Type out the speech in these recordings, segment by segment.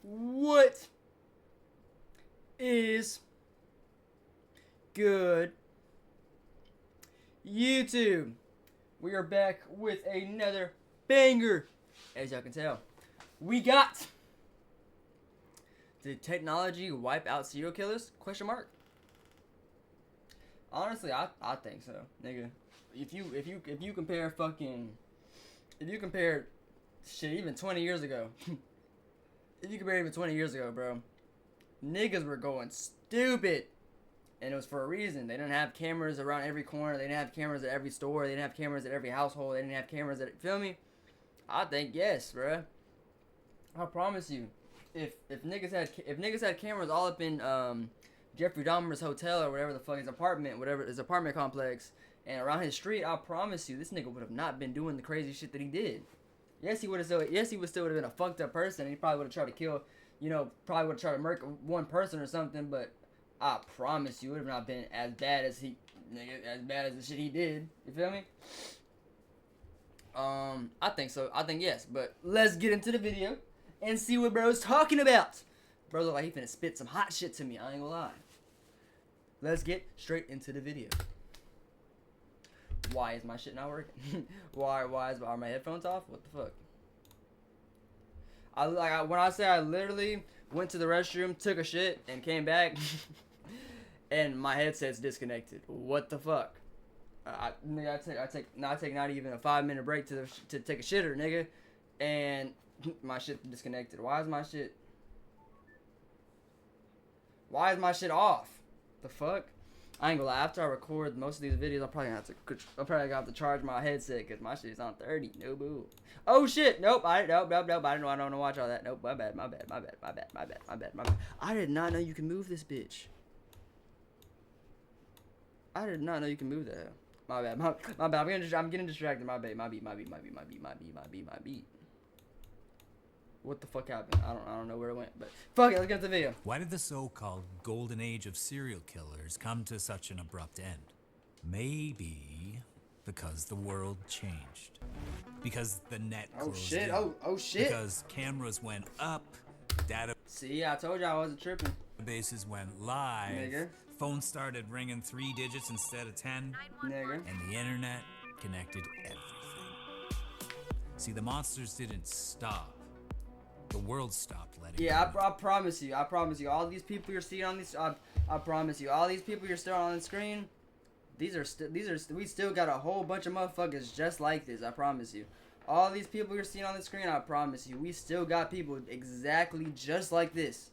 What is good, YouTube? We are back with another banger. As y'all can tell, we got did technology wipe out serial killers? Question mark. Honestly, I think so, nigga. If you compare shit even 20 years ago, if you compare even 20 years ago, bro, niggas were going stupid. And it was for a reason. They didn't have cameras around every corner. They didn't have cameras at every store. They didn't have cameras at every household. They didn't have cameras at, feel me? I think yes, bruh. I promise you. If niggas had cameras all up in Jeffrey Dahmer's hotel or whatever the fuck his apartment complex and around his street, I promise you this nigga would have not been doing the crazy shit that he did. Yes, he would still have been a fucked up person. He probably would have tried to kill, probably would have tried to murder one person or something, but I promise you, it would have not been as bad as the shit he did. You feel me? I think so. I think yes. But let's get into the video and see what bro's talking about. Bro look like he finna spit some hot shit to me. I ain't gonna lie. Let's get straight into the video. Why is my shit not working? Are my headphones off? What the fuck? When I say I literally went to the restroom, took a shit, and came back, and my headset's disconnected. What the fuck? I take not even a 5-minute break to take a shitter, nigga, and my shit disconnected. Why is my shit off? The fuck? I ain't gonna lie. After I record most of these videos, I'm probably gonna have to charge my headset because my shit is on 30. No boo. Oh shit. Nope. Nope. I don't want to watch all that. Nope. My bad. I did not know you can move this bitch. I did not know you can move that. My bad. I'm getting distracted. My beat. What the fuck happened? I don't know where it went, but fuck it, let's get to the video. Why did the so-called golden age of serial killers come to such an abrupt end? Maybe because the world changed. Because the net closed in. Oh shit. Because cameras went up, See, I told you I wasn't tripping. databases went live, Nigga. phones started ringing 3 digits instead of 10, Nigga. and the internet connected everything. See, the monsters didn't stop. The world stopped letting Yeah, I promise you. All these people you're seeing on this, I promise you, all these people you're still on the screen, we still got a whole bunch of motherfuckers just like this. I promise you. All these people you're seeing on the screen, I promise you, we still got people exactly just like this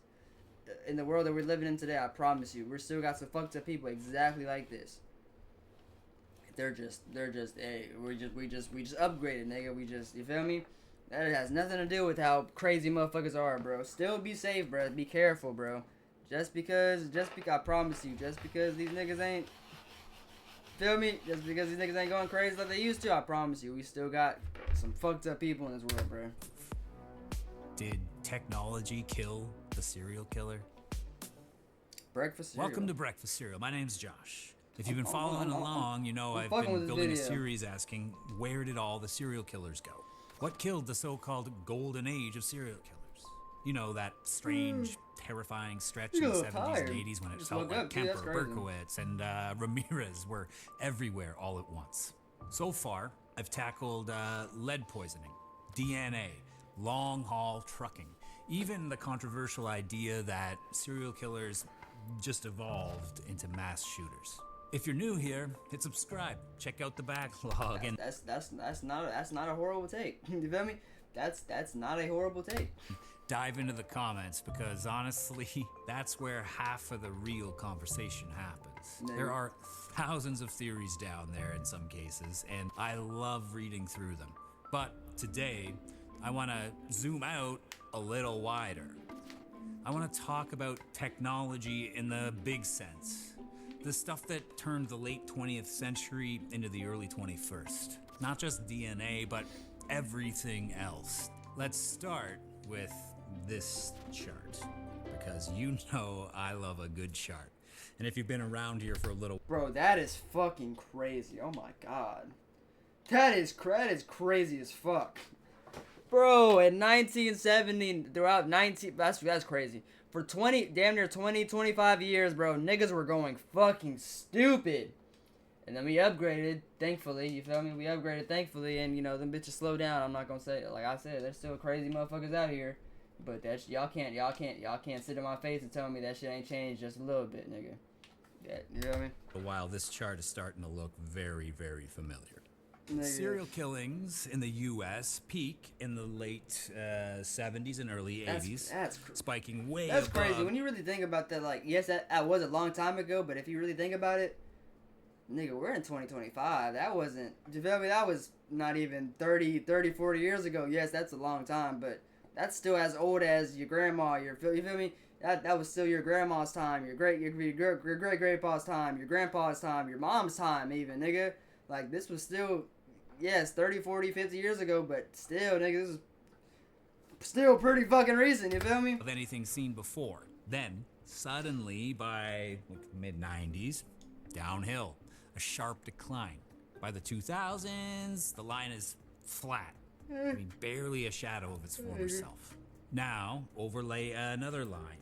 in the world that we're living in today. I promise you, we're still got some fucked up people exactly like this. They're just, hey, we just upgraded, nigga. You feel me? That has nothing to do with how crazy motherfuckers are, bro. Still be safe, bro. Be careful, bro. Just because, I promise you, just because these niggas ain't, feel me? Just because these niggas ain't going crazy like they used to, I promise you, we still got some fucked up people in this world, bro. Did technology kill the serial killer? Breakfast cereal. Welcome to Breakfast Cereal. My name's Josh. If you've been following along, you know I've fucking with been this building a video. series asking, where did all the serial killers go? What killed the so-called golden age of serial killers? You know, that strange, terrifying stretch in the 70s and 80s when it Just felt woke like up, dude, that's Kemper, crazy. Berkowitz, and Ramirez were everywhere all at once. So far, I've tackled lead poisoning, DNA, long-haul trucking, even the controversial idea that serial killers just evolved into mass shooters. If you're new here, hit subscribe. Check out the backlog and That's not a horrible take. You feel me? That's not a horrible take. dive into the comments because honestly, that's where half of the real conversation happens. No. There are thousands of theories down there in some cases, and I love reading through them. But today, I want to zoom out a little wider. I want to talk about technology in the big sense. The stuff that turned the late 20th century into the early 21st. Not just DNA, but everything else. Let's start with this chart, because you know I love a good chart. And if you've been around here for a little... Bro, that is fucking crazy. Oh my god. That is crazy as fuck. Bro, in 1970, throughout 19, that's crazy. For 20, damn near 20, 25 years, bro, niggas were going fucking stupid. And then we upgraded, thankfully, you feel me? We upgraded, thankfully, and, you know, them bitches slow down. I'm not gonna say it. Like I said, there's still crazy motherfuckers out here. But that y'all can't sit in my face and tell me that shit ain't changed just a little bit, nigga. Yeah, you know what I mean? While this chart is starting to look very, very familiar. Nigga. Serial killings in the U.S. peak in the late 70s and early 80s, spiking way That's above. crazy. When you really think about that, like, yes, that was a long time ago, but if you really think about it, nigga, we're in 2025. That wasn't, you feel me? That was not even 30, 40 years ago. Yes, that's a long time, but that's still as old as your grandma, you feel me? That was still your grandma's time, your great grandpa's time, your grandpa's time, your mom's time even, nigga. Like, this was still, yes, 30, 40, 50 years ago, but still, nigga, this is still pretty fucking recent, you feel me? Of anything seen before. Then, suddenly, by mid-90s, downhill, a sharp decline. By the 2000s, the line is flat. I mean, barely a shadow of its former self. Now, overlay another line.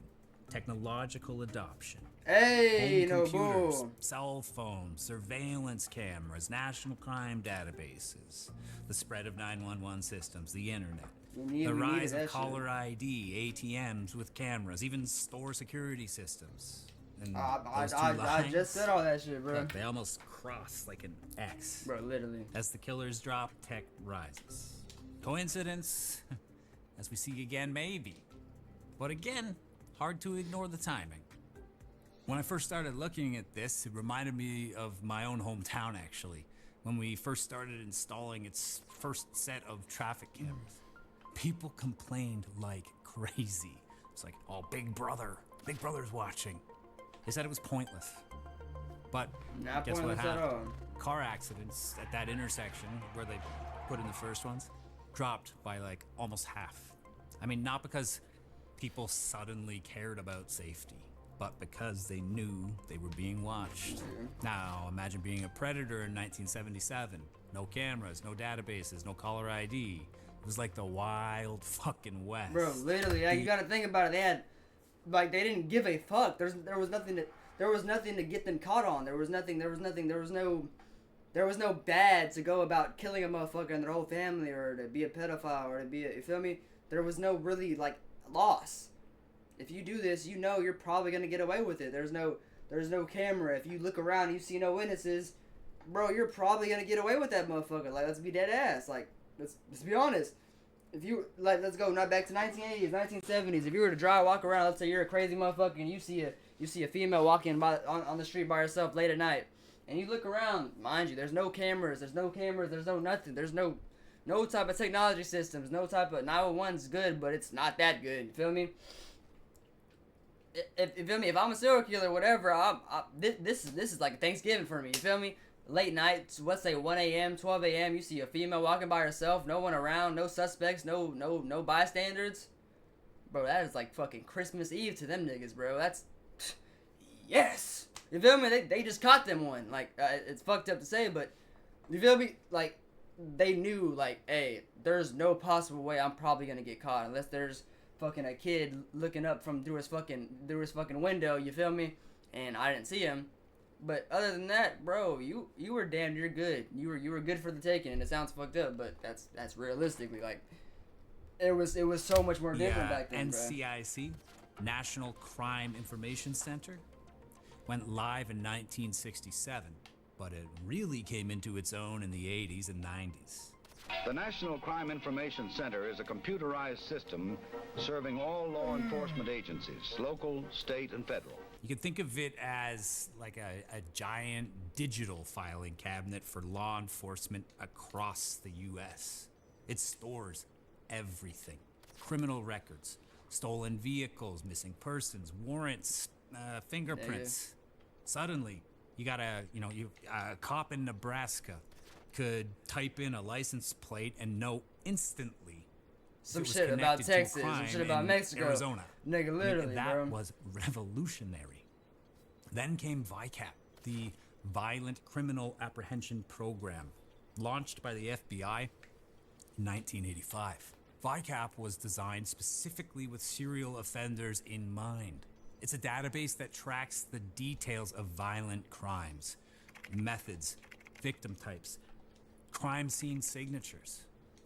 Technological adoption. Hey, Home no computers, bull. cell phones, surveillance cameras, national crime databases, the spread of 911 systems, the internet, the rise of caller ID, ATMs with cameras, even store security systems. And those two I lines, just said all that shit, bro. look, they almost cross like an X. Bro, literally. As the killers drop, tech rises. Coincidence? As we see again, maybe. But again, hard to ignore the timing. When I first started looking at this, it reminded me of my own hometown, actually, when we first started installing its first set of traffic cameras. People complained like crazy. It's like, oh, Big Brother's watching. They said it was pointless. But Not guess what pointless at happened? all. Car accidents at that intersection where they put in the first ones dropped by like almost half. I mean, not because people suddenly cared about safety, but because they knew they were being watched. Now, imagine being a predator in 1977. No cameras, no databases, no caller ID. It was like the wild fucking West. Bro, literally, you gotta think about it. They had, like, they didn't give a fuck. There was nothing to get them caught on. There was no bad to go about killing a motherfucker and their whole family, or to be a pedophile, or to be you feel me? There was no really, like, loss. If you do this, you know you're probably gonna get away with it. There's no camera. If you look around and you see no witnesses, bro, you're probably gonna get away with that motherfucker. Like, let's be dead ass. Like, let's be honest. If you, like, let's go not back to 1980s, 1970s. If you were to walk around, let's say you're a crazy motherfucker and you see a female walking on the street by herself late at night, and you look around, mind you, there's no cameras, there's no nothing, there's no type of technology systems, no type of 911's good, but it's not that good. You feel me? You feel me? If I'm a serial killer, whatever, this is like Thanksgiving for me. You feel me? Late night, let's say 1 a.m., 12 a.m., you see a female walking by herself, no one around, no suspects, no bystanders. Bro, that is like fucking Christmas Eve to them niggas, bro. That's, yes! You feel me? They just caught them one. Like, it's fucked up to say, but, you feel me? Like, they knew, like, hey, there's no possible way I'm probably gonna get caught unless there's fucking a kid looking up through his fucking window, you feel me? And I didn't see him. But other than that, bro, you were damn near good. You were good for the taking, and it sounds fucked up, but that's realistically, like, it was so much more different back then, NCIC, National Crime Information Center, went live in 1967, but it really came into its own in the 80s and 90s. The National Crime Information Center is a computerized system serving all law enforcement agencies, local, state, and federal. You can think of it as like a giant digital filing cabinet for law enforcement across the U.S. It stores everything. Criminal records, stolen vehicles, missing persons, warrants, fingerprints. Suddenly, you got a cop in Nebraska could type in a license plate and know instantly some shit about Texas, some shit about Mexico, Arizona. Nigga, literally, that bro. was revolutionary. Then came VICAP, the Violent Criminal Apprehension Program, launched by the FBI in 1985. VICAP was designed specifically with serial offenders in mind. It's a database that tracks the details of violent crimes, methods, victim types, crime scene signatures,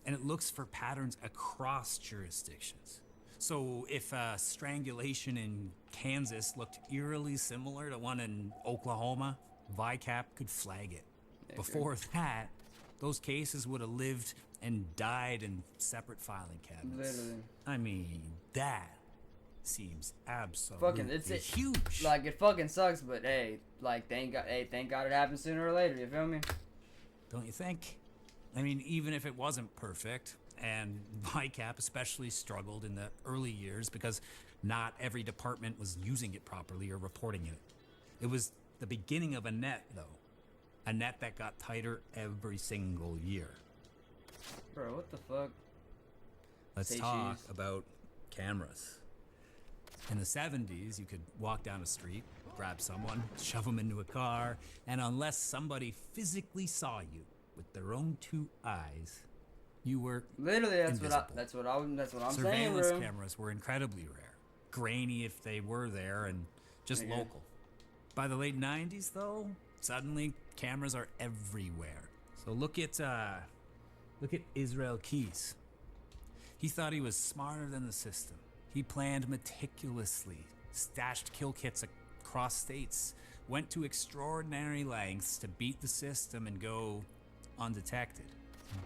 and it looks for patterns across jurisdictions. So if a strangulation in Kansas looked eerily similar to one in Oklahoma, VICAP could flag it. Before that, those cases would have lived and died in separate filing cabinets. Literally. I mean, that seems absolutely huge. Like, it fucking sucks, but hey, like, thank God it happened sooner or later, you feel me? Don't you think? I mean, even if it wasn't perfect, and VICAP especially struggled in the early years because not every department was using it properly or reporting it. It was the beginning of a net, though. A net that got tighter every single year. Bro, what the fuck? Let's Say talk cheese. about cameras. In the 70s, you could walk down a street, grab someone, shove them into a car, and unless somebody physically saw you with their own two eyes, you were Literally, invisible. that's what I'm saying, Surveillance bro. cameras were incredibly rare, grainy if they were there, and just Okay. local. By the late 90s, though, suddenly cameras are everywhere. So look at Israel Keys. He thought he was smarter than the system. He planned meticulously, stashed kill kits across states, went to extraordinary lengths to beat the system and go undetected.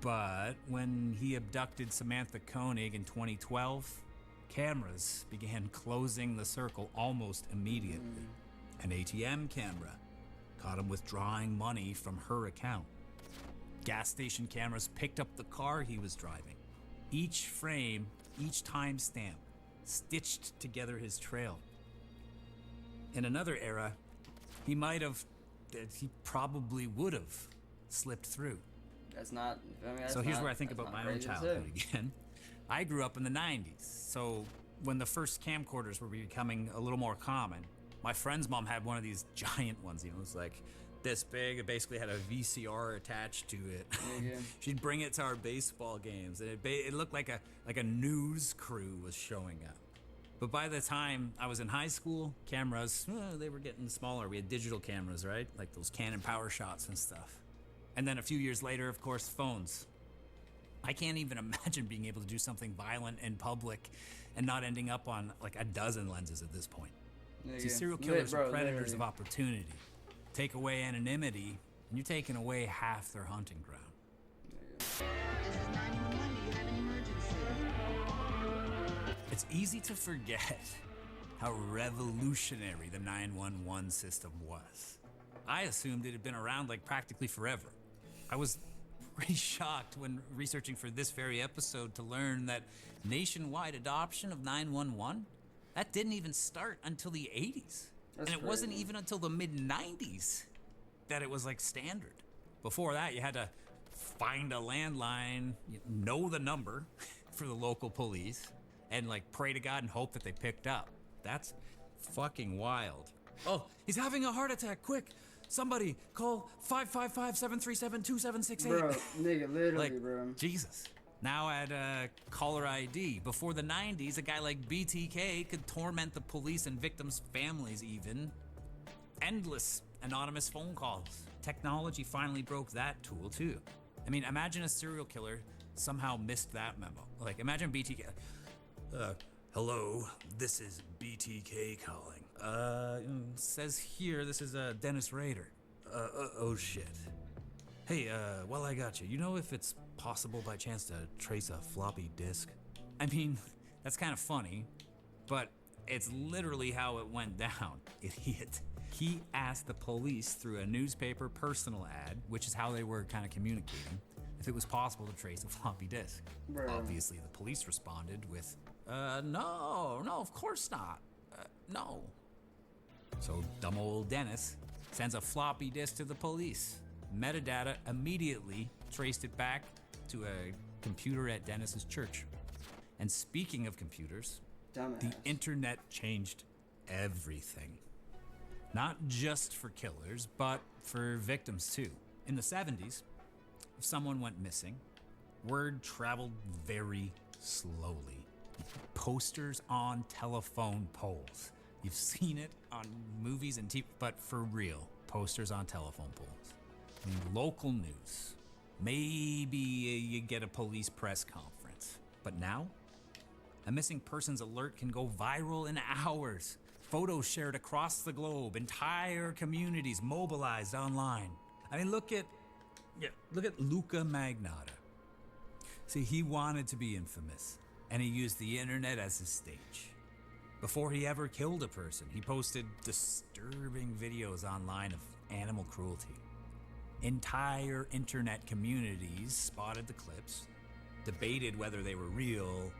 But when he abducted Samantha Koenig in 2012, cameras began closing the circle almost immediately. An ATM camera caught him withdrawing money from her account. Gas station cameras picked up the car he was driving. Each frame, each timestamp, stitched together his trail. In another era, he probably would have slipped through. That's not. I mean, So here's where I think about my own childhood again. I grew up in the 90s, so when the first camcorders were becoming a little more common, my friend's mom had one of these giant ones, it was like this big. It basically had a VCR attached to it. Yeah. She'd bring it to our baseball games, and it looked like a news crew was showing up. But by the time I was in high school, cameras, they were getting smaller. We had digital cameras, right? Like those Canon PowerShots and stuff. And then a few years later, of course, phones. I can't even imagine being able to do something violent in public and not ending up on like a dozen lenses at this point. See, serial killers are predators of opportunity. Take away anonymity, and you're taking away half their hunting ground. This is 911. Do you have an emergency? It's easy to forget how revolutionary the 911 system was. I assumed it had been around like practically forever. I was pretty shocked when researching for this very episode to learn that nationwide adoption of 911, that didn't even start until the 80s. That's And it wasn't crazy. even until the mid-90s that it was like standard. Before that, you had to find a landline, know the number for the local police, and like pray to God and hope that they picked up. That's fucking wild. Oh, he's having a heart attack, quick. Somebody call 555-737-2768. Bro, nigga, literally, Like, bro. Jesus. Now add caller ID. Before the 90s, a guy like BTK could torment the police and victims' families even. Endless anonymous phone calls. Technology finally broke that tool too. I mean, imagine a serial killer somehow missed that memo. Like, imagine BTK. Hello, this is BTK calling. Says here this is Dennis Rader. Oh shit. Hey, while I got you, you know if it's possible by chance to trace a floppy disk? I mean, that's kind of funny, but it's literally how it went down, idiot. He asked the police through a newspaper personal ad, which is how they were kind of communicating, if it was possible to trace a floppy disk. Bro. Obviously, the police responded with, no, of course not. No. So dumb old Dennis sends a floppy disk to the police. Metadata immediately traced it back to a computer at Dennis's church. And speaking of computers, Dumbass. the internet changed everything. Not just for killers, but for victims too. In the 70s, if someone went missing, word traveled very slowly. Posters on telephone poles. You've seen it on movies and TV, but for real, posters on telephone poles. I mean, local news. Maybe you get a police press conference. But now, a missing persons alert can go viral in hours. Photos shared across the globe, entire communities mobilized online. I mean, look at Luca Magnotta. See, he wanted to be infamous, and he used the internet as his stage. Before he ever killed a person, he posted disturbing videos online of animal cruelty. Entire internet communities spotted the clips, debated whether they were real,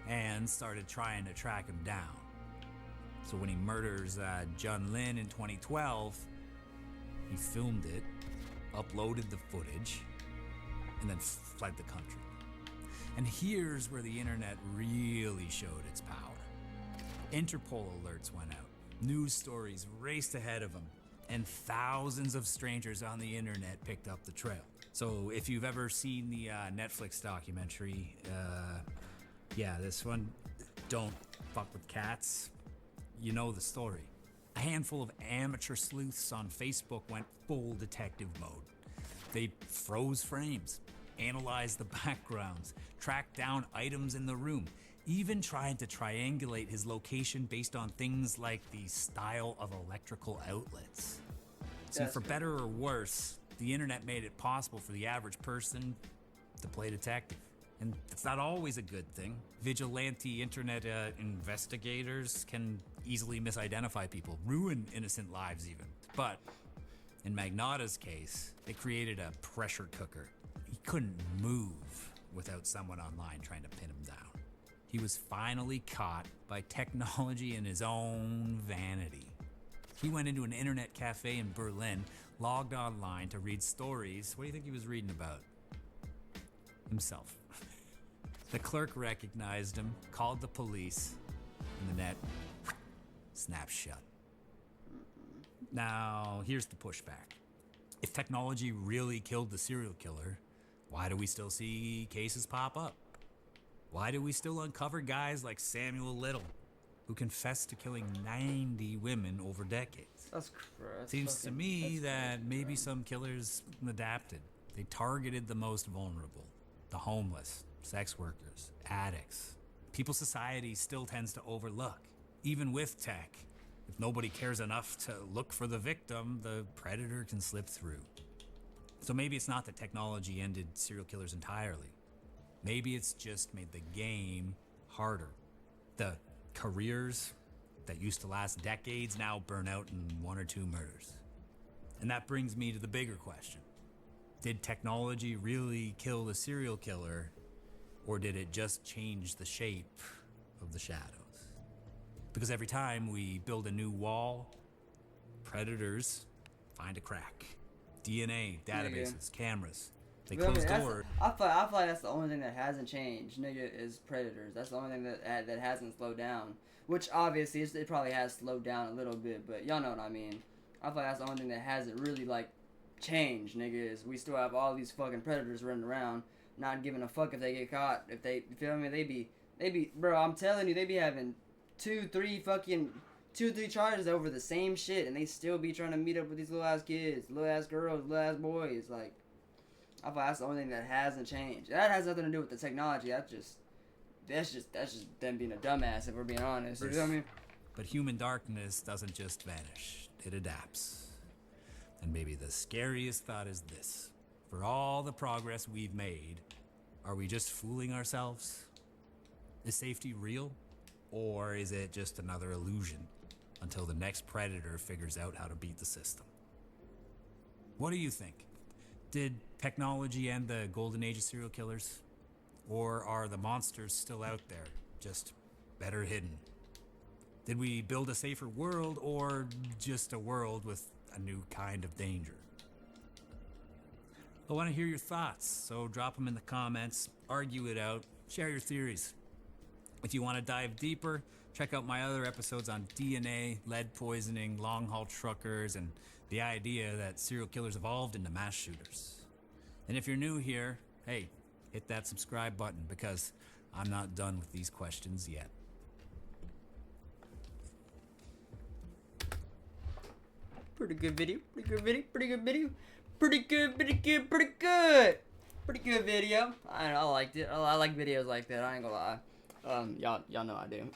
and started trying to track him down. So when he murders Jun Lin in 2012, he filmed it, uploaded the footage, and then fled the country. And here's where the internet really showed its power. Interpol alerts went out, news stories raced ahead of him, and thousands of strangers on the internet picked up the trail. So if you've ever seen the Netflix documentary, this one, Don't Fuck with Cats, you know the story. A handful of amateur sleuths on Facebook went full detective mode. They froze frames, analyzed the backgrounds, tracked down items in the room, even tried to triangulate his location based on things like the style of electrical outlets. See, for better or worse, the internet made it possible for the average person to play detective. And it's not always a good thing. Vigilante internet investigators can easily misidentify people, ruin innocent lives even. But in Magnotta's case, it created a pressure cooker. He couldn't move without someone online trying to pin him down. He was finally caught by technology and his own vanity. He went into an internet cafe in Berlin, logged online to read stories. What do you think he was reading about? Himself. The clerk recognized him, called the police, and the net snapped shut. Now, here's the pushback. If technology really killed the serial killer, why do we still see cases pop up? Why do we still uncover guys like Samuel Little, who confessed to killing 90 women over decades? That's crazy. Seems to me that maybe some killers adapted. They targeted the most vulnerable, the homeless, sex workers, addicts, people society still tends to overlook. Even with tech, if nobody cares enough to look for the victim, the predator can slip through. So maybe it's not that technology ended serial killers entirely. Maybe it's just made the game harder. The careers that used to last decades now burn out in 1 or 2 murders. And that brings me to the bigger question. Did technology really kill the serial killer, or did it just change the shape of the shadows? Because every time we build a new wall, predators find a crack. DNA, databases, cameras. They close doors. I feel like that's the only thing that hasn't changed, nigga, is predators. That's the only thing that hasn't slowed down. Which obviously it probably has slowed down a little bit, but y'all know what I mean. I feel like that's the only thing that hasn't really like changed, nigga. Is we still have all these fucking predators running around, not giving a fuck if they get caught. If they, you feel me? They be, bro. I'm telling you, they be having 2, 3 charges over the same shit, and they still be trying to meet up with these little ass kids, little ass girls, little ass boys. Like, I feel like that's the only thing that hasn't changed. That has nothing to do with the technology. That's just them being a dumbass, if we're being honest. You know what I mean? But human darkness doesn't just vanish. It adapts. And maybe the scariest thought is this. For all the progress we've made, are we just fooling ourselves? Is safety real? Or is it just another illusion until the next predator figures out how to beat the system? What do you think? Did technology end the golden age of serial killers? Or are the monsters still out there, just better hidden? Did we build a safer world, or just a world with a new kind of danger? I want to hear your thoughts, so drop them in the comments, argue it out, share your theories. If you want to dive deeper, check out my other episodes on DNA, lead poisoning, long-haul truckers, and the idea that serial killers evolved into mass shooters. And if you're new here, hey, hit that subscribe button, because I'm not done with these questions yet. Pretty good video. Pretty good video. Pretty good video. Pretty good. Pretty good. Pretty good. Pretty good video. I liked it. I like videos like that. I ain't gonna lie. Y'all know I do.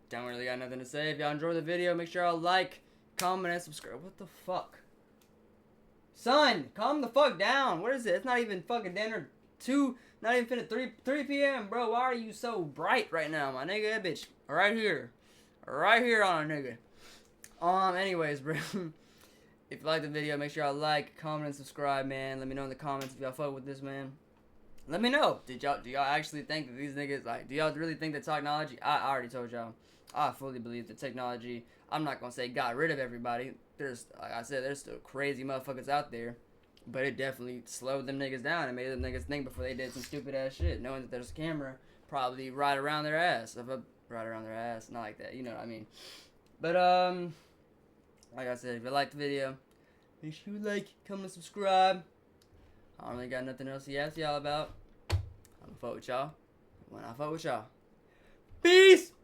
Don't really got nothing to say. If y'all enjoyed the video, make sure y'all like, comment, and subscribe. What the fuck? Son, calm the fuck down. What is it? It's not even fucking dinner. 2, not even finna 3 p.m., bro. Why are you so bright right now, my nigga? That bitch right here. Right here on a nigga. Anyways, bro. If you like the video, make sure y'all like, comment, and subscribe, man. Let me know in the comments if y'all fuck with this, man. Let me know. Do y'all actually think that these niggas, like, do y'all really think that technology, I already told y'all, I fully believe that technology, I'm not gonna say got rid of everybody. There's, like I said, there's still crazy motherfuckers out there. But it definitely slowed them niggas down and made them niggas think before they did some stupid ass shit, knowing that there's a camera probably right around their ass. Right around their ass, not like that, you know what I mean. But, like I said, if you liked the video, make sure you like, comment, subscribe. I don't really got nothing else to ask y'all about. I'm gonna fuck with y'all when I fuck with y'all. Peace!